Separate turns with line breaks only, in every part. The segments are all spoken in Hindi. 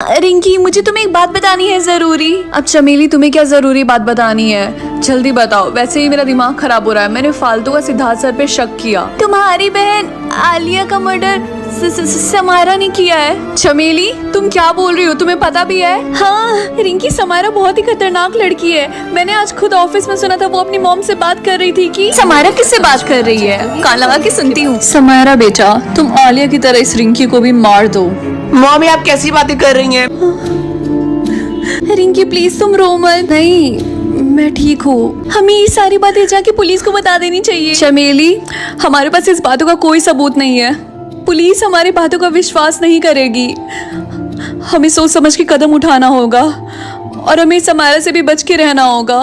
रिंकी, मुझे तुम्हें एक बात बतानी है जरूरी। अब चमेली, तुम्हें क्या जरूरी बात बतानी है? जल्दी बताओ, वैसे ही मेरा दिमाग खराब हो रहा है। मैंने फालतू का सिद्धार्थ सर पे शक किया। तुम्हारी बहन आलिया का मर्डर समारा ने किया है। चमेली, तुम क्या बोल रही हो? तुम्हें पता भी है? हाँ रिंकी, समारा बहुत ही खतरनाक लड़की है। मैंने आज खुद ऑफिस में सुना था, वो अपनी मॉम से बात कर रही थी कि समारा किससे बात कर रही है। कान लगा के सुनती हूँ। समारा बेटा, तुम आलिया की तरह इस रिंकी को भी मार दो।
मॉमी, आप कैसी बातें कर रही हैं?
रिंकी प्लीज तुम रो मत। नहीं, मैं ठीक हूँ। हमें ये सारी बातें जाके पुलिस को बता देनी चाहिए। चमेली, हमारे पास इस बातों का कोई सबूत नहीं है। पुलिस हमारी बातों का विश्वास नहीं करेगी। हमें सोच समझ के कदम उठाना होगा और हमें समारा से भी बच के रहना होगा।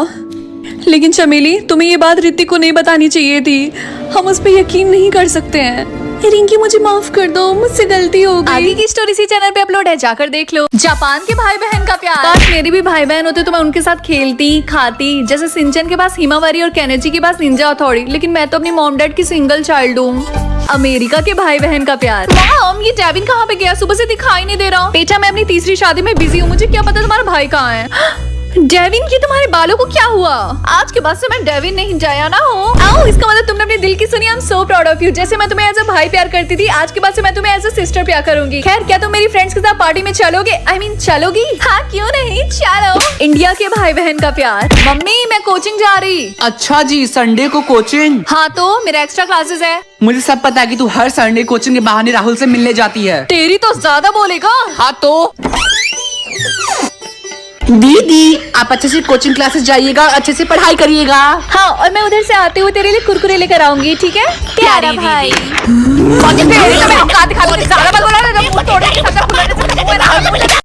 लेकिन चमेली, तुम्हें ये बात ऋतिक को नहीं बतानी चाहिए थी। हम उस पर यकीन नहीं कर सकते हैं। रिंकी, मुझे माफ कर दो, मुझसे गलती हो गई। आगे की स्टोरी इसी चैनल पे अपलोड है, जाकर देख लो। जापान के भाई बहन का प्यार। काश मेरे भी भाई बहन होते तो मैं उनके साथ खेलती खाती। जैसे सिंचन के पास हिमावारी और केनेजी के पास निंजा हथौड़ी। लेकिन मैं तो अपनी मॉम डैड की सिंगल चाइल्ड हूँ। अमेरिका के भाई बहन का प्यार। मॉम, ये डेविन कहाँ पे गया? सुबह से दिखाई नहीं दे रहा। बेटा, मैं अपनी तीसरी शादी में बिजी हूँ। मुझे क्या पता तुम्हारा भाई कहाँ है। डेविन, की तुम्हारे बालों को क्या हुआ? आज के बाद से मैं डेविन नहीं, जायाना हूँ। आओ, इसका मतलब तुमने अपने दिल की सुनी। I am so proud of you. जैसे मैं तुम्हें एज अ भाई प्यार करती थी, आज के बाद से मैं तुम्हें एज अ सिस्टर प्यार करूंगी। खैर, क्या तुम मेरी फ्रेंड्स के साथ पार्टी में चलोगे? आई मीन चलोगी? हाँ, क्यों नहीं, चलो। इंडिया के भाई बहन का प्यार। मम्मी, मैं कोचिंग जा रही।
अच्छा जी, संडे को कोचिंग?
हाँ, तो मेरा एक्स्ट्रा क्लासेस है।
मुझे सब पता है कि तू हर संडे कोचिंग के बहाने राहुल से मिलने जाती है।
तेरी तो ज्यादा बोलेगा।
हाँ तो दीदी, आप अच्छे से कोचिंग क्लासेस जाइएगा और अच्छे से पढ़ाई करिएगा।
हाँ, और मैं उधर से आते हुए तेरे लिए कुरकुरे लेकर आऊंगी, ठीक है? प्यारा भाई।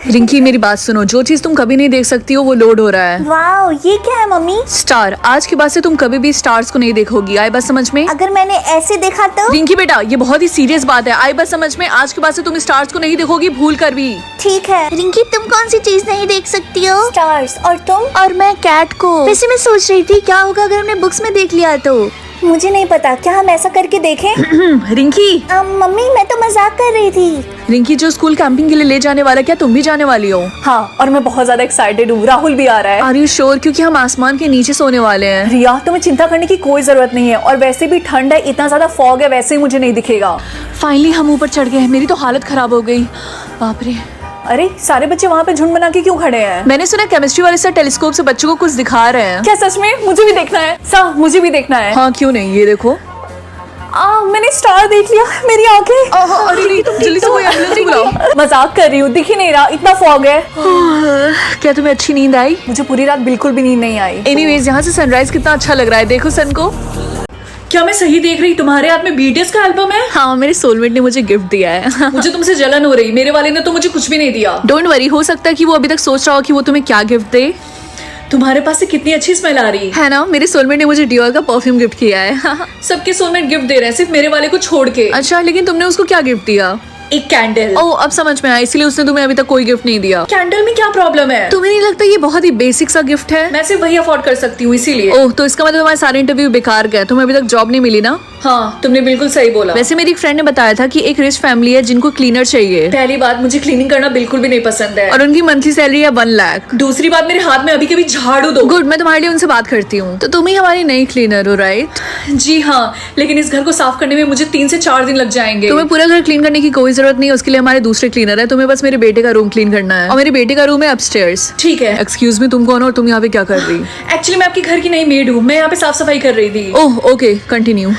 रिंकी, मेरी बात सुनो। जो चीज तुम कभी नहीं देख सकती हो वो लोड हो रहा है।
वाओ, ये क्या है मम्मी?
स्टार। आज के बाद से तुम कभी भी स्टार्स को नहीं देखोगी। आई बात समझ में?
अगर मैंने ऐसे देखा तो?
रिंकी बेटा, ये बहुत ही सीरियस बात है। आई बात समझ में? आज के बाद से तुम स्टार्स को नहीं देखोगी, भूल कर भी।
ठीक है।
रिंकी, तुम कौन सी चीज नहीं देख सकती हो?
स्टार्स। और तुम?
और मैं कैट को। वैसे मैं सोच रही थी क्या होगा अगर हमने बुक्स में देख लिया तो।
मुझे नहीं पता, क्या हम ऐसा करके देखें?
रिंकी।
मम्मी, मैं तो मजाक कर रही थी।
रिंकी, जो स्कूल कैंपिंग के लिए ले जाने वाला, क्या तुम भी जाने वाली हो?
हाँ, और मैं बहुत ज्यादा एक्साइटेड हूँ। राहुल भी आ रहा है।
Are you sure? क्योंकि हम आसमान के नीचे सोने वाले हैं।
रिया, तुम्हें चिंता करने की कोई जरूरत नहीं है। और वैसे भी ठंड है, इतना ज्यादा फॉग है, वैसे ही मुझे नहीं दिखेगा।
फाइनली हम ऊपर चढ़ गए। मेरी तो हालत खराब हो गई। बाप रे।
अरे, सारे बच्चे वहाँ पे झुंड बना के क्यों खड़े हैं?
मैंने सुना केमिस्ट्री वाले सर टेलीस्कोप से बच्चों को कुछ दिखा रहे हैं।
क्या सच में? मुझे भी देखना है। मुझे भी देखना है।
हाँ, क्यों नहीं, ये देखो।
मैंने स्टार देख लिया। मेरी आंखें।
अरे, तुम जल्दी से कोई एम्बुलेंस बुलाओ।
मजाक कर रही हूँ, दिख ही नहीं रहा, इतना फॉग है।
क्या तुम्हें अच्छी नींद आई?
मुझे पूरी रात बिल्कुल भी नींद नहीं आई।
एनीवेज, यहाँ से सनराइज कितना अच्छा लग रहा है। देखो सन को।
क्या मैं सही देख रही? तुम्हारे हाथ में बीटीएस का एल्बम है?
हाँ, मेरे सोलमेट ने मुझे गिफ्ट दिया है।
मुझे तुमसे जलन हो रही। मेरे वाले ने तो मुझे कुछ भी नहीं दिया।
डोंट वरी, हो सकता है कि वो अभी तक सोच रहा हो कि वो तुम्हें क्या गिफ्ट दे।
तुम्हारे पास से कितनी अच्छी स्मेल आ रही
है ना। मेरे सोलमेट ने मुझे डियोर का परफ्यूम गिफ्ट किया है।
सबके सोलमेट गिफ्ट दे रहे हैं, सिर्फ मेरे वाले को छोड़ के।
अच्छा, लेकिन तुमने उसको क्या गिफ्ट दिया?
एक कैंडल।
ओह, अब समझ में आया, इसलिए उसने तुम्हें अभी तक कोई गिफ्ट नहीं दिया।
कैंडल में क्या प्रॉब्लम है?
तुम्हें नहीं लगता ये बहुत ही बेसिक सा गिफ्ट है?
मैं सिर्फ वही अफोर्ड कर सकती हूँ, इसीलिए।
ओह, तो इसका मतलब तुम्हारे सारे इंटरव्यू बेकार गए। तुम्हें अभी तक जॉब नहीं मिली ना?
हाँ, तुमने बिल्कुल सही बोला।
वैसे मेरी एक फ्रेंड ने बताया था कि एक रिच फैमिली है जिनको क्लीनर चाहिए।
पहली बात, मुझे क्लीनिंग करना बिल्कुल भी नहीं पसंद है।
और उनकी मंथली सैलरी है 1 लाख।
दूसरी बात, मेरे हाथ में अभी कभी झाड़ू दो।
गुड, मैं तुम्हारे लिए उनसे बात करती हूँ। तो तुम ही हमारी नई क्लीनर हो, राइट?
जी हाँ, लेकिन इस घर को साफ करने में मुझे 3 से 4 दिन लग जाएंगे।
तुम्हें पूरा घर क्लीन करने की कोई जरूरत नहीं है, उसके लिए हमारे दूसरे क्लीनर है। तुम्हें बस मेरे बेटे का रूम क्लीन करना है। और मेरे बेटे का रूम है अपस्टेयर्स।
ठीक है।
एक्सक्यूज मी, तुम कौन हो और तुम यहाँ पे क्या कर रही?
एक्चुअली मैं आपके घर की नई मेड हूँ। मैं यहाँ पे साफ सफाई कर रही थी।
ओह, ओके, कंटिन्यू।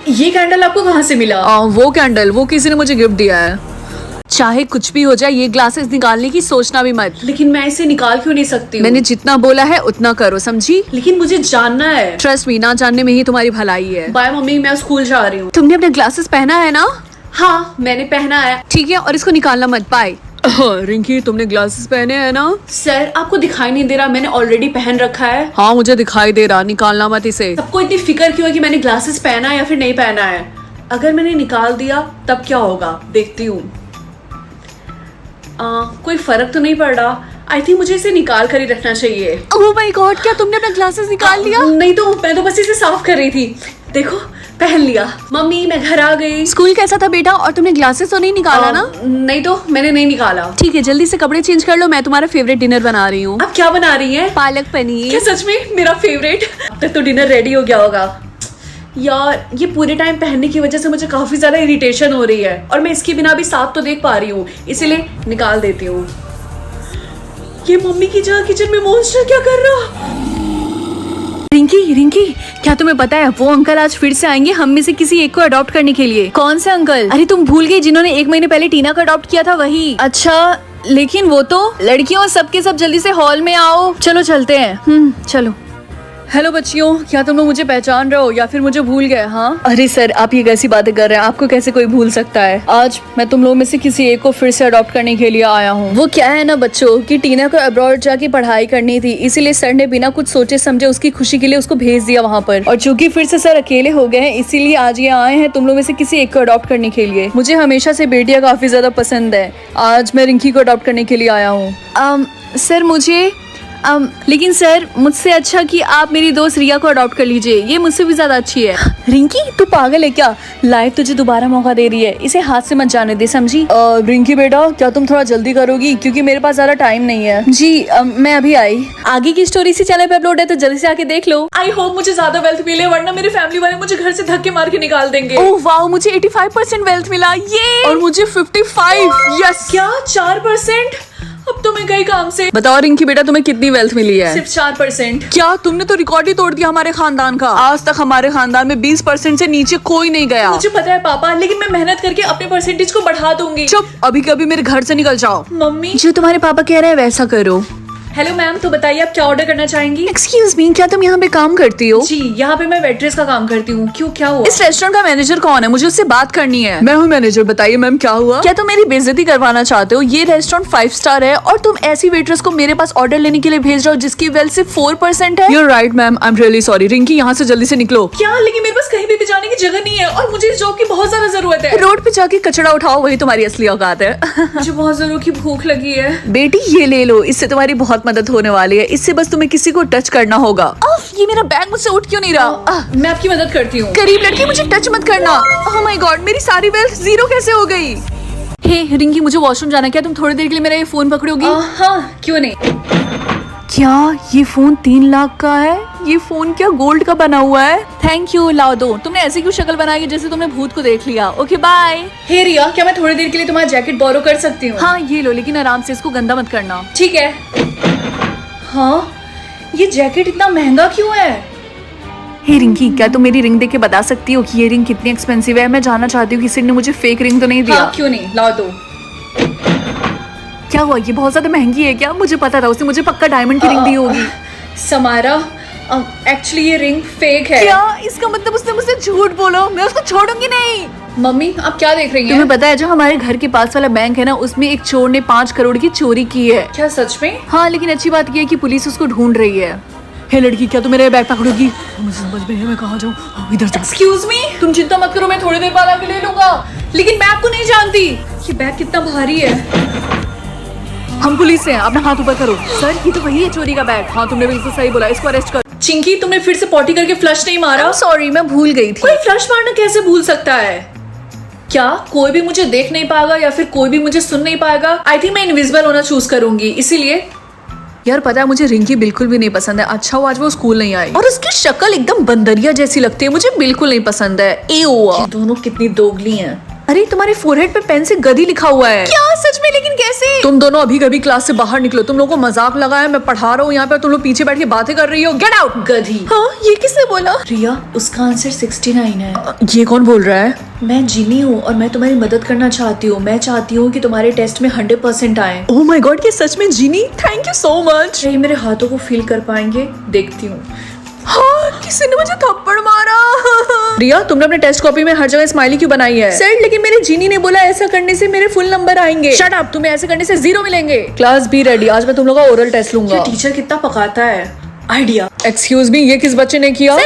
ये कैंडल आपको कहाँ से मिला?
वो कैंडल वो किसी ने मुझे गिफ्ट दिया है। चाहे कुछ भी हो जाए, ये ग्लासेस निकालने की सोचना भी मत।
लेकिन मैं इसे निकाल क्यों नहीं सकती?
मैंने जितना बोला है उतना करो, समझी?
लेकिन मुझे जानना है।
ट्रस्ट मी, ना जानने में ही तुम्हारी भलाई है।
बाय मम्मी, मैं स्कूल जा रही हूँ।
तुमने अपने ग्लासेस पहना है ना?
हाँ, मैंने पहना है।
ठीक है, और इसको निकालना मत। बाय। रिंकी, तुमने ग्लासेस पहने हैं ना?
सर, आपको दिखाई नहीं दे रहा? मैंने ऑलरेडी पहन रखा है।
हाँ, मुझे दिखाई दे रहा। निकालना मत इसे।
सबको इतनी फिक्र क्यों है कि मैंने ग्लासेस पहना है या फिर नहीं पहना है? अगर मैंने निकाल दिया तब क्या होगा, देखती हूँ। कोई फर्क तो नहीं पड़ रहा। आई थिंक मुझे इसे निकाल कर ही रखना चाहिए।
ओह माय गॉड, क्या तुमने अपना ग्लासेस निकाल लिया?
नहीं तो मैं तो बस इसे साफ कर रही थी। देखो, पहन लिया। मम्मी मैं घर आ गई।
स्कूल कैसा था बेटा? और तुमने ग्लासेस तो नहीं निकाला ना?
नहीं तो मैंने नहीं निकाला।
ठीक है, जल्दी से कपड़े चेंज कर लो, मैं तुम्हारा फेवरेट डिनर बना रही हूँ।
अब क्या बना रही है?
पालक पनीर।
क्या सच में? मेरा फेवरेट। अब तक तो डिनर रेडी हो गया होगा। यार ये पूरे टाइम पहनने की वजह से मुझे काफी ज्यादा इरिटेशन हो रही है और मैं इसके बिना भी साफ तो देख पा रही हूँ, इसीलिए निकाल देती हूँ। ये मम्मी की जगह किचन में मॉन्स्टर क्या कर रहा?
रिंकी रिंकी, क्या तुम्हें पता है वो अंकल आज फिर से आएंगे हम में से किसी एक को अडॉप्ट करने के लिए। कौन से अंकल? अरे तुम भूल गई, जिन्होंने 1 महीने पहले टीना को अडॉप्ट किया था, वही। अच्छा, लेकिन वो तो लड़कियों, सबके सब जल्दी से हॉल में आओ। चलो चलते हैं। चलो। हेलो बच्चियों, क्या तुम लोग मुझे पहचान रहे हो या फिर मुझे भूल गए? हाँ। अरे सर, आप ये कैसी बातें कर रहे हैं? आपको कैसे कोई भूल सकता है? आज मैं तुम लोगों में से किसी एक को फिर से अडॉप्ट करने के लिए आया हूँ। वो क्या है ना बच्चों कि टीना को अब्रॉड जाके पढ़ाई करनी थी, इसीलिए सर ने बिना कुछ सोचे समझे उसकी खुशी के लिए उसको भेज दिया वहाँ पर। और चूंकि फिर से सर अकेले हो गए हैं, इसीलिए आज ये आए हैं तुम लोग में से किसी एक को अडॉप्ट करने के लिए। मुझे हमेशा से बेटियां काफी ज्यादा पसंद है। आज मैं रिंकी को अडॉप्ट करने के लिए आया हूँ। सर मुझे लेकिन सर, मुझसे अच्छा कि आप मेरी दोस्त रिया को अडॉप्ट कर लीजिए, ये मुझसे भी ज्यादा अच्छी है। रिंकी, तू पागल है क्या? लाइफ तुझे दोबारा मौका दे रही है, इसे हाथ से मत जाने दे, समझी? रिंकी बेटा, क्या तुम थोड़ा जल्दी करोगी क्योंकि मेरे पास ज्यादा टाइम नहीं है। जी मैं अभी आई। आगे की स्टोरी इसी चैनल पे अपलोड है तो जल्दी से आके देख लो।
आई होप मुझे ज्यादा वेल्थ मिले, वरना मेरे फैमिली वाले मुझे घर से धक्के मार के निकाल देंगे।
ओह वाओ, मुझे 85% वेल्थ मिला, ये। और मुझे 55। यस।
क्या 4%? अब तो मैं गई काम से।
बताओ रिंकी बेटा, तुम्हें कितनी वेल्थ मिली है?
सिर्फ 4%।
क्या तुमने तो रिकॉर्ड ही तोड़ दिया हमारे खानदान का। आज तक हमारे खानदान में 20% से नीचे कोई नहीं गया।
मुझे पता है पापा, लेकिन मैं मेहनत करके अपने परसेंटेज को बढ़ा दूंगी।
चुप, अभी कभी मेरे घर से निकल जाओ।
मम्मी।
जो तुम्हारे पापा कह रहे हैं वैसा करो।
हेलो मैम, तो बताइए आप क्या ऑर्डर करना चाहेंगी?
एक्सक्यूज मी, क्या तुम यहाँ पे काम करती हो?
जी, यहाँ पे मैं वेट्रेस का काम करती हूँ। क्यों, क्या हुआ?
इस रेस्टोरेंट का मैनेजर कौन है? मुझे उससे बात करनी है। मैं हूँ मैनेजर। बताइए मैम, क्या हुआ? क्या तुम मेरी बेइज्जती करवाना चाहते हो? ये रेस्टोरेंट 5 स्टार है और तुम ऐसी वेट्रेस को मेरे पास ऑर्डर लेने के लिए भेज रहे हो जिसकी वेल्थ सिर्फ 4% है। You're right ma'am, I am really sorry. Rinki, यहाँ से जल्दी से निकलो।
क्या? लेकिन मेरे पास कहीं भी जाने की जगह नहीं है और मुझे इस जॉब की बहुत ज्यादा जरूरत है।
रोड पे जाके कचरा उठाओ, वही तुम्हारी असली औकात है।
मुझे बहुत जोरों की भूख लगी है।
बेटी ये ले लो, इससे तुम्हारी बहुत मदद होने वाली है। इससे बस तुम्हें किसी को टच करना होगा। ये मेरा बैग मुझसे उठ क्यों नहीं रहा?
मैं आपकी मदद करती हूँ।
गरीब लड़की, मुझे टच मत करना। ओह माय गॉड, मेरी सारी वेल्थ 0 कैसे हो गई? हे रिंकी, मुझे वॉशरूम जाना है, क्या तुम थोड़ी देर के लिए मेरा ये फोन पकड़ोगी?
हाँ, क्यों नहीं।
क्या ये फोन 3 लाख का है? ये फोन क्या गोल्ड का बना हुआ है? थैंक यू, लाओ दो। तुमने ऐसी क्यों शक्ल बनाई जैसे तुमने भूत को देख लिया? Okay bye.
हे रिया, क्या मैं थोड़ी देर के लिए तुम्हारा जैकेट बोरो कर सकती हूँ?
हाँ ये लो, लेकिन आराम से, इसको गंदा मत करना।
ठीक है। हाँ, ये जैकेट इतना महंगा क्यों है?
हे रिंकी, क्या तुम मेरी रिंग देख के बता सकती हो कि ये रिंग कितनी एक्सपेंसिव है? मैं जानना चाहती हूँ किसी ने मुझे फेक रिंग तो नहीं दिया।
हाँ, क्यों नहीं, लाओ दो।
क्या हुआ, ये बहुत ज्यादा महंगी है क्या? मुझे पता था, उसने मुझे पक्का डायमंड की रिंग दी होगी।
समारा, एक्चुअली ये रिंग फेक है।
क्या? इसका मतलब उसने मुझसे झूठ बोलो, मैं उसको छोड़ूंगी नहीं।
मम्मी, आप क्या देख रही हैं?
तुम्हें पता है जो हमारे घर के पास वाला बैंक है ना, उसमें एक चोर ने 5 करोड़ की चोरी की है।
क्या सच में?
हाँ, लेकिन अच्छी बात ये है कि पुलिस उसको ढूंढ रही है। हे लड़की, क्या तुम मेरे बैग पकड़ोगी? मुझे समझ में है मैं कहाँ जाऊँ। इधर जा।
एक्सक्यूज मी, तुम चिंता मत करो, मैं थोड़ी देर बाद आके ले लूंगा। लेकिन मैं आपको नहीं जानती। ये बैग कितना भारी है।
हम पुलिस से हैं, अपना हाथ ऊपर करो। सर, ये तो वही है चोरी का बैग। हाँ, तुमने बिल्कुल सही बोला, इसको अरेस्ट करो।
चिंकी, तुमने फिर से पॉटी करके फ्लश नहीं मारा?
सॉरी, मैं भूल गई थी।
कोई फ्लश मारना कैसे भूल सकता है? क्या कोई भी मुझे देख नहीं पाएगा या फिर कोई भी मुझे सुन नहीं पाएगा? आई थिंक मैं इनविजिबल होना चूज करूंगी, इसीलिए।
यार पता है, मुझे रिंकी बिल्कुल भी नहीं पसंद है। अच्छा हुआ आज वो स्कूल नहीं आई। और उसकी शक्ल एकदम बंदरिया जैसी लगती है, मुझे बिल्कुल नहीं पसंद है।
ये दोनों कितनी दोगली हैं।
अरे तुम्हारे फोरहेड पे पेन से गधी लिखा हुआ है।
क्या सच में? लेकिन कैसे?
तुम दोनों अभी कभी क्लास से बाहर निकलो। तुम लोगों को मजाक लगा है, मैं पढ़ा रहा हूँ यहाँ पे, तुम लोग पीछे बैठ के बातें कर रही हो। Get out.
गधी।
हाँ, ये किसने बोला?
रिया, उसका आंसर 69 है।
ये कौन बोल रहा है?
मैं जिनी हूँ और मैं तुम्हारी मदद करना चाहती हूँ। मैं चाहती हूँ कि तुम्हारे टेस्ट में 100% आए।
ओह माय गॉड, ये सच में genie? Thank you so much.
ये मेरे हाथों को फील कर पाएंगे? देखती हूँ।
हाँ, किसी ने मुझे थप्पड़ मारा। रिया, तुमने अपने टेस्ट कॉपी में हर जगह स्माइली क्यों बनाई है? सर, लेकिन मेरे जीनी ने बोला ऐसा करने से मेरे फुल नंबर आएंगे। शट अप, तुम्हें ऐसे करने से 0 मिलेंगे। क्लास बी रेडी, आज मैं तुम लोगों का ओरल टेस्ट लूंगा।
टीचर कितना पकाता है। आइडिया।
एक्सक्यूज मी, ये किस बच्चे ने किया?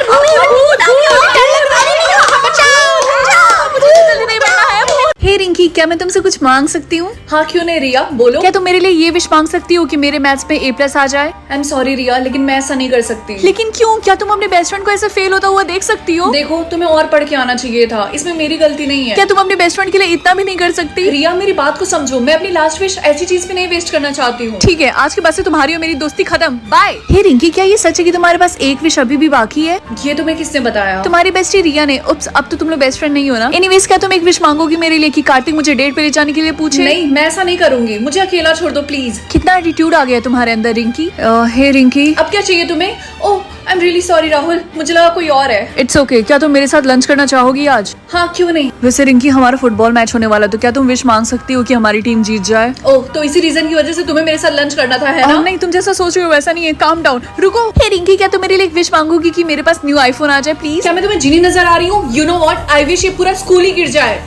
हे रिंकी, क्या मैं तुमसे कुछ मांग सकती हूँ?
हाँ क्यों नहीं रिया, बोलो।
क्या तुम मेरे लिए ये विश मांग सकती हो कि मेरे मैथ्स में A+ आ जाए?
आई एम सॉरी रिया, लेकिन मैं ऐसा नहीं कर सकती।
लेकिन क्यों? क्या तुम अपने बेस्ट फ्रेंड को ऐसे फेल होता हुआ देख सकती हो?
देखो, तुम्हें और पढ़ के आना चाहिए था, इसमें मेरी गलती नहीं है।
क्या तुम अपने बेस्ट फ्रेंड के लिए इतना भी नहीं कर सकती?
रिया मेरी बात को समझो, मैं अपनी लास्ट विश ऐसी चीज पे नहीं वेस्ट करना चाहती हूँ।
ठीक है, आज के बाद से तुम्हारी और मेरी दोस्ती खत्म, बाय। हे रिंकी, क्या ये सच है कि तुम्हारे पास एक विश अभी भी बाकी है?
ये तुम्हें किसने बताया?
तुम्हारी बेस्टी रिया ने। उप्स, अब तो तुम लोग बेस्ट फ्रेंड नहीं हो ना। एनीवेज, क्या तुम एक विश मांगोगी मेरे लिए कि कार्तिक मुझे डेट पे ले जाने के लिए पूछे?
नहीं, मैं ऐसा नहीं करूंगी, मुझे अकेला छोड़ दो प्लीज।
कितना एटीट्यूड आ गया तुम्हारे अंदर रिंकी। हे रिंकी,
अब क्या चाहिए तुम्हें? Oh I am really sorry Rahul, मुझे लगा कोई और है।
It's okay. क्या तुम मेरे साथ लंच करना चाहोगी आज?
हाँ क्यों नहीं।
वैसे रिंकी, हमारा फुटबॉल मैच होने वाला, तो क्या तुम विश मांग सकती हो कि हमारी टीम जीत जाए?
ओह, तो इसी रीजन की वजह से तुम्हें मेरे साथ लंच करना था, है ना?
नहीं, तुम जैसा सोच रही हो वैसा नहीं है, काम डाउन। रुको। हे रिंकी, क्या तुम मेरे लिए एक विश मांगोगी कि मेरे पास न्यू आईफोन आ जाए प्लीज?
क्या मैं तुम्हें जीनी नजर आ रही हूँ? You know what, I wish ये पूरा स्कूल ही गिर जाए।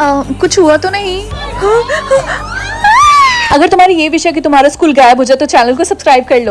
कुछ हुआ तो नहीं? अगर तुम्हारी ये विश है कि तुम्हारा स्कूल गायब हो जाए तो चैनल को सब्सक्राइब कर लो।